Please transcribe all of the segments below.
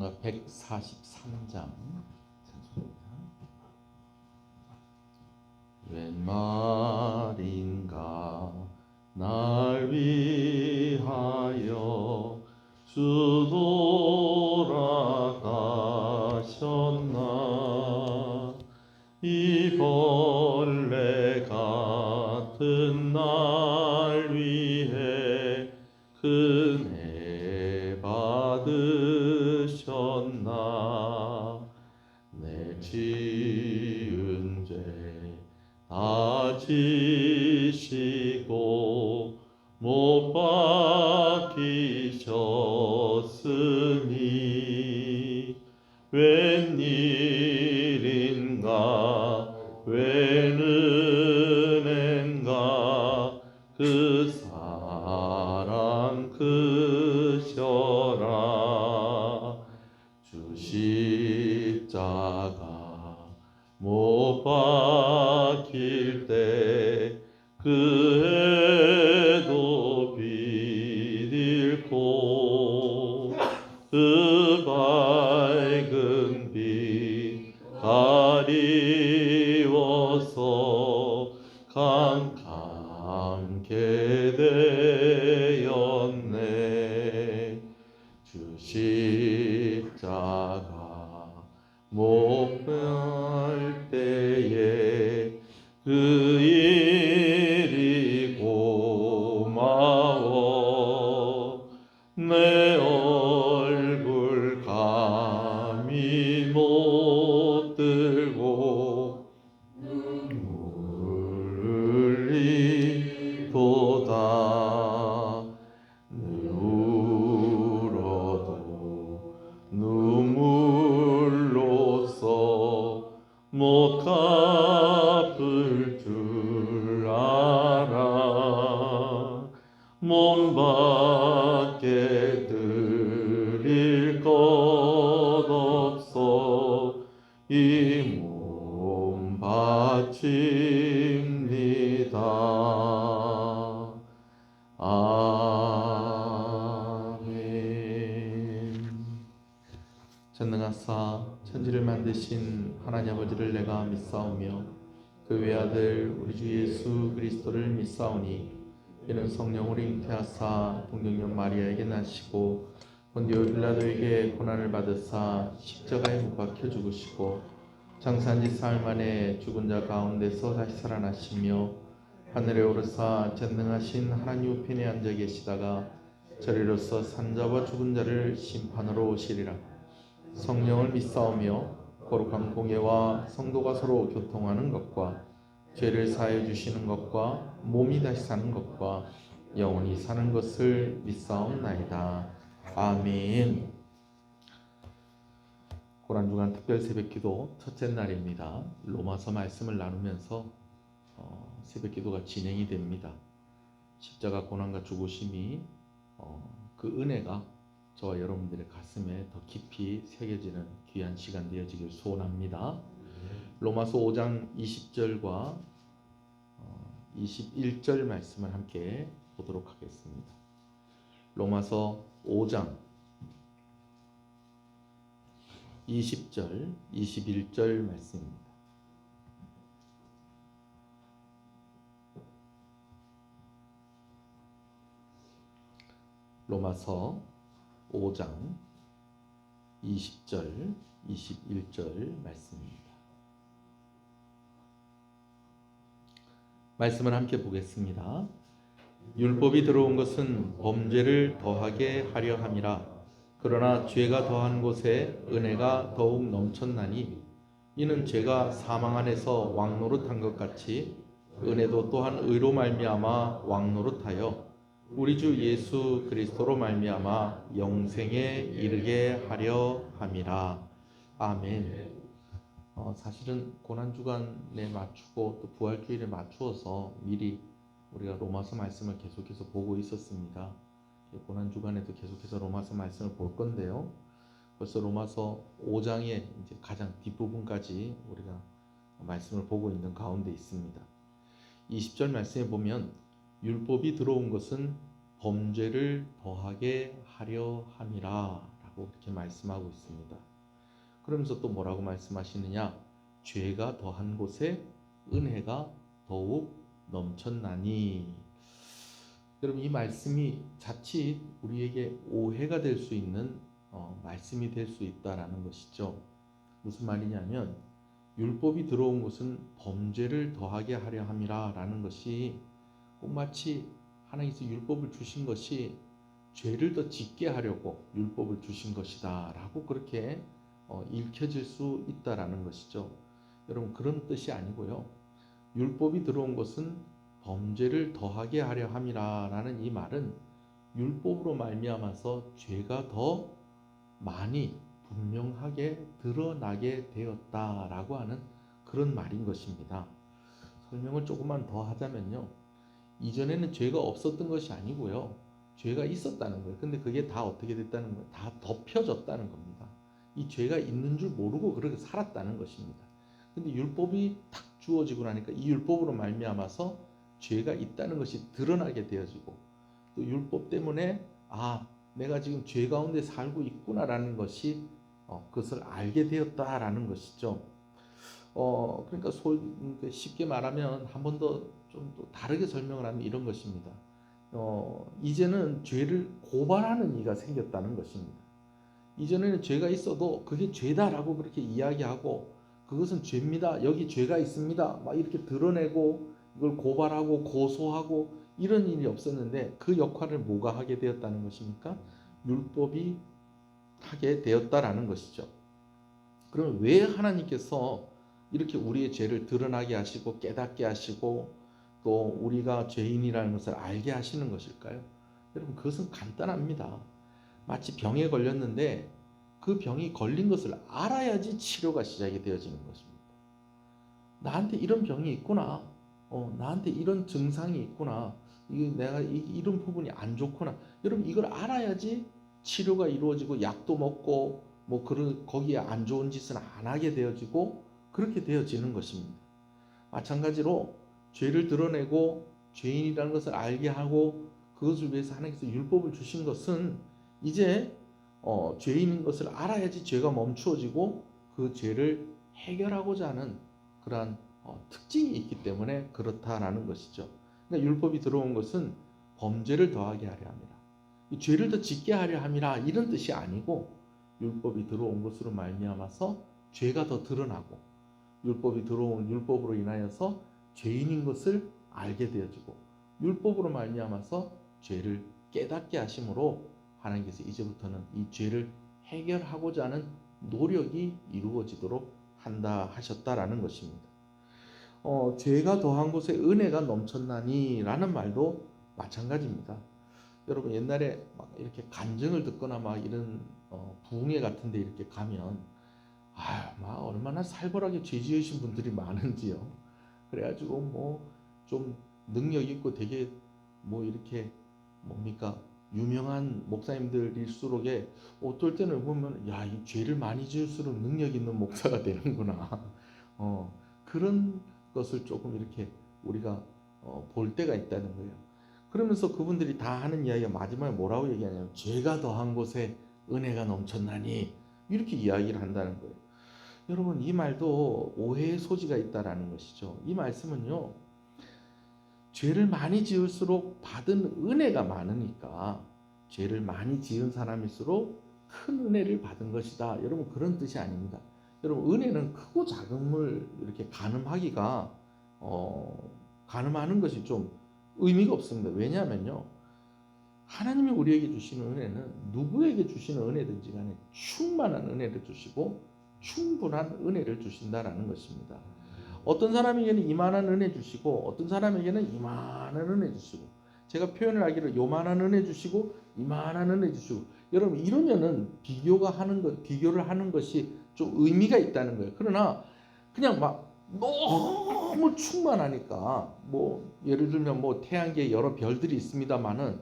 찬송가 143장 찬송입니다. 웬 말인가 날 위하여 주 돌아가셨나. 이 벌레 같은 날 위해 은혜 받으셨나. 내 지은 죄 다 지시고 못 박히셨으니 웬일인가 웬 은혜인가 그 사랑 크셔라. 주 십자가 못 박힐 때 그 애도 비딜고 그 밝은 빛 가리워서 캄캄게 되었네. 주 십자가 못 갈 때에 그 일이 고마워. 내 얼굴 감히 못 들고 눈물 흘리도다. 울어도 눈물로써 못 갚을 줄 알아. 몸 밖에 드릴 것 없어 이 몸 바칩니다. 아멘. 전능하사 천지를 만드신 하나님 아버지를 내가 믿사오며 그 외아들 우리 주 예수 그리스도를 믿사오니 이는 성령으로 잉태하사 동정녀 마리아에게 나시고 본디오 빌라도에게 고난을 받으사 십자가에 못 박혀 죽으시고 장사한 지 사흘 만에 죽은 자 가운데서 다시 살아나시며 하늘에 오르사 전능하신 하나님 우편에 앉아 계시다가 저리로서 산자와 죽은 자를 심판으로 오시리라. 성령을 믿사오며 거룩한 공예와 성도가 서로 교통하는 것과 죄를 사하여 주시는 것과 몸이 다시 사는 것과 영원히 사는 것을 믿사옵나이다. 아멘. 고난주간 특별 새벽기도 첫째 날입니다. 로마서 말씀을 나누면서 새벽기도가 진행이 됩니다. 십자가 고난과 죽으심이 그 은혜가 저와 여러분들의 가슴에 더 깊이 새겨지는 귀한 시간 되어지길 소원합니다. 로마서 5장 20절과 21절 말씀을 함께 보도록 하겠습니다. 로마서 5장 20절, 21절 말씀입니다. 로마서 5장 20절, 21절 말씀입니다. 말씀을 함께 보겠습니다. 율법이 들어온 것은 범죄를 더하게 하려 함이라. 그러나 죄가 더한 곳에 은혜가 더욱 넘쳤나니 이는 죄가 사망 안에서 왕노릇한 것 같이 은혜도 또한 의로 말미암아 왕노릇하여 우리 주 예수 그리스도로 말미암아 영생에 이르게 하려 함이라. 아멘. 사실은 고난주간에 맞추고 또 부활주일에 맞추어서 미리 우리가 로마서 말씀을 계속해서 보고 있었습니다. 고난주간에도 계속해서 로마서 말씀을 볼 건데요. 벌써 로마서 5장의 이제 가장 뒷부분까지 우리가 말씀을 보고 있는 가운데 있습니다. 20절 말씀에 보면 율법이 들어온 것은 범죄를 더하게 하려 함이라 라고 라고 이렇게 말씀하고 있습니다. 그러면서 또 뭐라고 말씀하시느냐? 죄가 더한 곳에 은혜가 더욱 넘쳤나니. 여러분, 이 말씀이 자칫 우리에게 오해가 될 수 있는 말씀이 될 수 있다라는 것이죠. 무슨 말이냐면, 율법이 들어온 것은 범죄를 더하게 하려 함이라 라는 것이 꼭 마치 하나님께서 율법을 주신 것이 죄를 더 짓게 하려고 율법을 주신 것이다 라고 그렇게 읽혀질 수 있다라는 것이죠. 여러분, 그런 뜻이 아니고요. 율법이 들어온 것은 범죄를 더하게 하려 함이라 라는 이 말은 율법으로 말미암아서 죄가 더 많이 분명하게 드러나게 되었다라고 하는 그런 말인 것입니다. 설명을 조금만 더 하자면요. 이전에는 죄가 없었던 것이 아니고요. 죄가 있었다는 거예요. 근데 그게 다 어떻게 됐다는 거예요? 다 덮여졌다는 겁니다. 이 죄가 있는 줄 모르고 그렇게 살았다는 것입니다. 근데 율법이 탁 주어지고 나니까 이 율법으로 말미암아서 죄가 있다는 것이 드러나게 되어지고, 또 율법 때문에 내가 지금 죄 가운데 살고 있구나라는 것이 그것을 알게 되었다라는 것이죠. 그러니까 쉽게 말하면 한 번 더 좀 또 다르게 설명을 하면 이런 것입니다. 이제는 죄를 고발하는 이가 생겼다는 것입니다. 이전에는 죄가 있어도 그게 죄다라고 그렇게 이야기하고, 그것은 죄입니다, 여기 죄가 있습니다, 막 이렇게 드러내고 이걸 고발하고 고소하고 이런 일이 없었는데, 그 역할을 뭐가 하게 되었다는 것입니까? 율법이 하게 되었다라는 것이죠. 그러면 왜 하나님께서 이렇게 우리의 죄를 드러나게 하시고 깨닫게 하시고 또 우리가 죄인이라는 것을 알게 하시는 것일까요? 여러분, 그것은 간단합니다. 마치 병에 걸렸는데 그 병이 걸린 것을 알아야지 치료가 시작이 되어지는 것입니다. 나한테 이런 병이 있구나, 나한테 이런 증상이 있구나, 내가 이런 부분이 안 좋구나. 여러분, 이걸 알아야지 치료가 이루어지고 약도 먹고 거기에 안 좋은 짓은 안 하게 되어지고 그렇게 되어지는 것입니다. 마찬가지로 죄를 드러내고 죄인이라는 것을 알게 하고 그것을 위해서 하나님께서 율법을 주신 것은 이제 죄인인 것을 알아야지 죄가 멈추어지고 그 죄를 해결하고자 하는 그러한 특징이 있기 때문에 그렇다라는 것이죠. 그러니까 율법이 들어온 것은 범죄를 더하게 하려 함이라, 이 죄를 더 짓게 하려 함이라, 이런 뜻이 아니고, 율법이 들어온 것으로 말미암아서 죄가 더 드러나고, 율법이 들어온 율법으로 인하여서 죄인인 것을 알게 되어지고, 율법으로 말미암아서 죄를 깨닫게 하심으로 하나님께서 이제부터는 이 죄를 해결하고자 하는 노력이 이루어지도록 한다 하셨다라는 것입니다. 죄가 더한 곳에 은혜가 넘쳤나니 라는 말도 마찬가지입니다. 여러분, 옛날에 막 이렇게 간증을 듣거나 막 이런 부흥회 같은 데 이렇게 가면 막 얼마나 살벌하게 죄 지으신 분들이 많은지요. 그래가지고 좀 능력 있고 되게 이렇게 뭡니까 유명한 목사님들일수록에 어떨 때는 보면 이 죄를 많이 지을수록 능력 있는 목사가 되는구나. 그런 것을 조금 이렇게 우리가 볼 때가 있다는 거예요. 그러면서 그분들이 다 하는 이야기가 마지막에 뭐라고 얘기하냐면, 죄가 더한 곳에 은혜가 넘쳤나니, 이렇게 이야기를 한다는 거예요. 여러분, 이 말도 오해의 소지가 있다라는 것이죠. 이 말씀은요, 죄를 많이 지을수록 받은 은혜가 많으니까 죄를 많이 지은 사람일수록 큰 은혜를 받은 것이다, 여러분, 그런 뜻이 아닙니다. 여러분, 은혜는 크고 작음을 이렇게 가늠하기가 가늠하는 것이 좀 의미가 없습니다. 왜냐하면요, 하나님이 우리에게 주시는 은혜는 누구에게 주시는 은혜든지 간에 충만한 은혜를 주시고 충분한 은혜를 주신다라는 것입니다. 어떤 사람에게는 이만한 은혜 주시고 어떤 사람에게는 이만한 은혜 주시고, 제가 표현을 하기를 요만한 은혜 주시고 이만한 은혜 주시고, 여러분, 이러면은 비교를 하는 것이 좀 의미가 있다는 거예요. 그러나 그냥 막 너무 충만하니까, 예를 들면 태양계에 여러 별들이 있습니다만은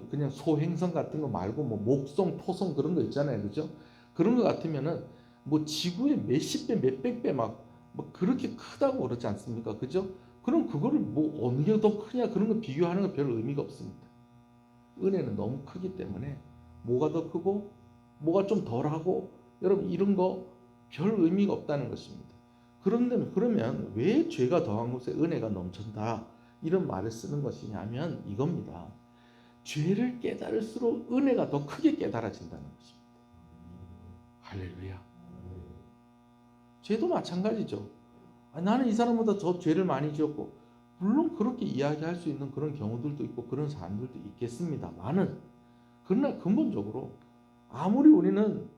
그냥 소행성 같은 거 말고 목성, 토성 그런 거 있잖아요, 그죠? 그런 거 같으면은 지구의 몇십 배, 몇백 배 그렇게 크다고 그러지 않습니까? 그죠? 그럼 그거를 어느 게 더 크냐, 그런 거 비교하는 거 별 의미가 없습니다. 은혜는 너무 크기 때문에 뭐가 더 크고 뭐가 좀 덜하고 여러분 이런 거 별 의미가 없다는 것입니다. 그런데 그러면 왜 죄가 더한 곳에 은혜가 넘친다 이런 말을 쓰는 것이냐면 이겁니다. 죄를 깨달을수록 은혜가 더 크게 깨달아진다는 것입니다. 할렐루야. 죄도 마찬가지죠. 나는 이 사람보다 더 죄를 많이 지었고, 물론 그렇게 이야기할 수 있는 그런 경우들도 있고 그런 사람들도 있겠습니다만은, 그러나 근본적으로 아무리 우리는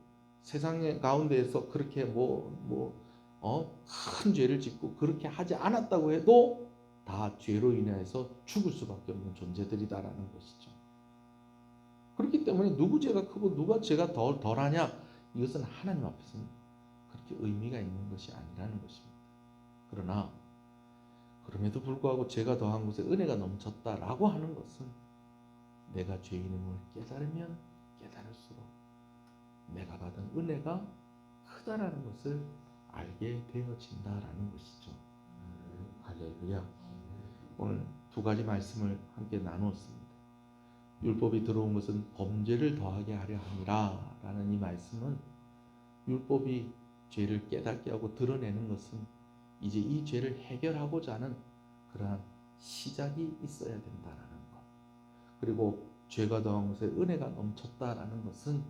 세상 가운데에서 그렇게 큰 죄를 짓고 그렇게 하지 않았다고 해도 다 죄로 인해서 죽을 수밖에 없는 존재들이다라는 것이죠. 그렇기 때문에 누구 죄가 크고 누가 죄가 덜하냐, 이것은 하나님 앞에서는 그렇게 의미가 있는 것이 아니라는 것입니다. 그러나 그럼에도 불구하고 죄가 더한 곳에 은혜가 넘쳤다라고 하는 것은 내가 죄인임을 깨달으면 깨달을수록 내가 받은 은혜가 크다라는 것을 알게 되어진다라는 것이죠. 할렐루야. 오늘 두 가지 말씀을 함께 나누었습니다. 율법이 들어온 것은 범죄를 더하게 하려 함이라 라는 이 말씀은 율법이 죄를 깨닫게 하고 드러내는 것은 이제 이 죄를 해결하고자 하는 그러한 시작이 있어야 된다라는 것. 그리고 죄가 더한 곳에 은혜가 넘쳤다라는 것은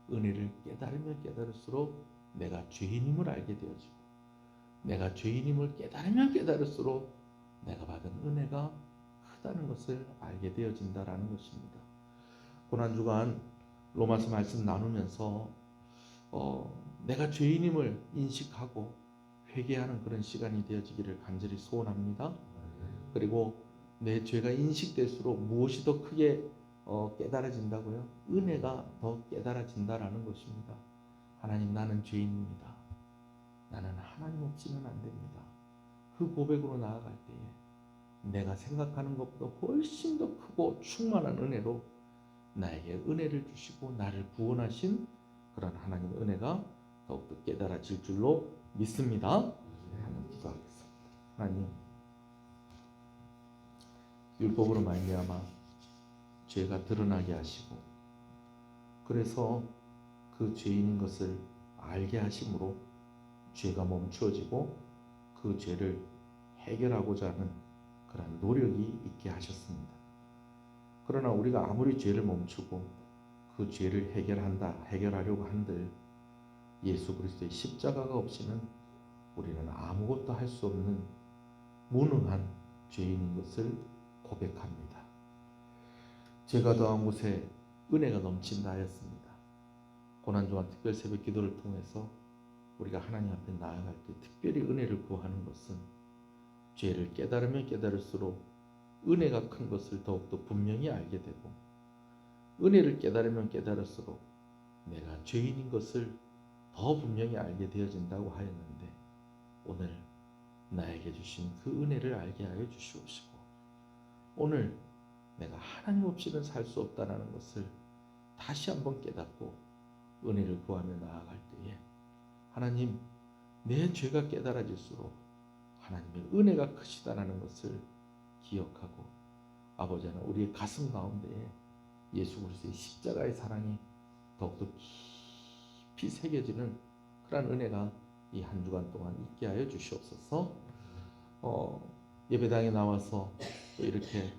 은혜를 깨달으면 깨달을수록 내가 죄인임을 알게 되어지고, 내가 죄인임을 깨달으면 깨달을수록 내가 받은 은혜가 크다는 것을 알게 되어진다라는 것입니다. 고난주간 로마서 말씀 나누면서 내가 죄인임을 인식하고 회개하는 그런 시간이 되어지기를 간절히 소원합니다. 그리고 내 죄가 인식될수록 무엇이 더 크게 깨달아진다고요? 은혜가 더 깨달아진다라는 것입니다. 하나님, 나는 죄인입니다. 나는 하나님 없이는 안 됩니다. 그 고백으로 나아갈 때에 내가 생각하는 것보다 훨씬 더 크고 충만한 은혜로 나에게 은혜를 주시고 나를 구원하신 그런 하나님의 은혜가 더욱더 깨달아질 줄로 믿습니다. 한번 기도하겠습니다. 하나님, 율법으로 말미암아 죄가 드러나게 하시고, 그래서 그 죄인인 것을 알게 하심으로 죄가 멈추어지고 그 죄를 해결하고자 하는 그런 노력이 있게 하셨습니다. 그러나 우리가 아무리 죄를 멈추고 그 죄를 해결하려고 한들 예수 그리스도의 십자가가 없이는 우리는 아무것도 할 수 없는 무능한 죄인인 것을 고백합니다. 죄가 더한 곳에 은혜가 넘친다 하였습니다. 고난주간 특별 새벽 기도를 통해서 우리가 하나님 앞에 나아갈 때 특별히 은혜를 구하는 것은 죄를 깨달으면 깨달을수록 은혜가 큰 것을 더욱더 분명히 알게 되고, 은혜를 깨달으면 깨달을수록 내가 죄인인 것을 더 분명히 알게 되어진다고 하였는데, 오늘 나에게 주신 그 은혜를 알게 하여 주시옵시고, 오늘 내가 하나님 없이는 살 수 없다는 것을 다시 한번 깨닫고 은혜를 구하며 나아갈 때에 하나님, 내 죄가 깨달아질수록 하나님의 은혜가 크시다라는 것을 기억하고, 아버지 하나님, 우리의 가슴 가운데에 예수 그리스도의 십자가의 사랑이 더욱더 깊이 새겨지는 그런 은혜가 이 한 주간 동안 있게 하여 주시옵소서. 예배당에 나와서 이렇게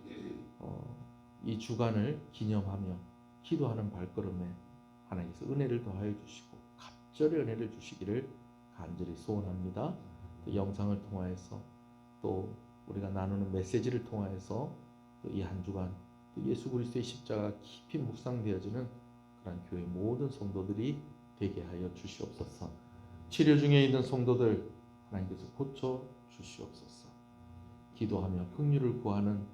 이 주간을 기념하며 기도하는 발걸음에 하나님께서 은혜를 더하여 주시고 갑절의 은혜를 주시기를 간절히 소원합니다. 또 영상을 통하여서 또 우리가 나누는 메시지를 통하여서 또 이 한 주간 또 예수 그리스도의 십자가 깊이 묵상되어지는 그런 교회 모든 성도들이 되게 하여 주시옵소서. 치료 중에 있는 성도들 하나님께서 고쳐 주시옵소서. 기도하며 긍휼을 구하는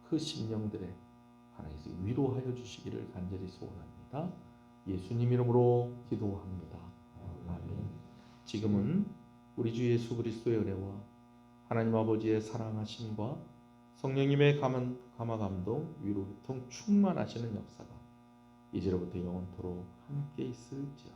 그 심령들의 하나님께서 위로하여 주시기를 간절히 소원합니다. 예수님 이름으로 기도합니다. 아멘. 지금은 우리 주 예수 그리스도의 은혜와 하나님 아버지의 사랑하심과 성령님의 감화 감동 위로 교통 충만하시는 역사가 이제로부터 영원토록 함께 있을지어다.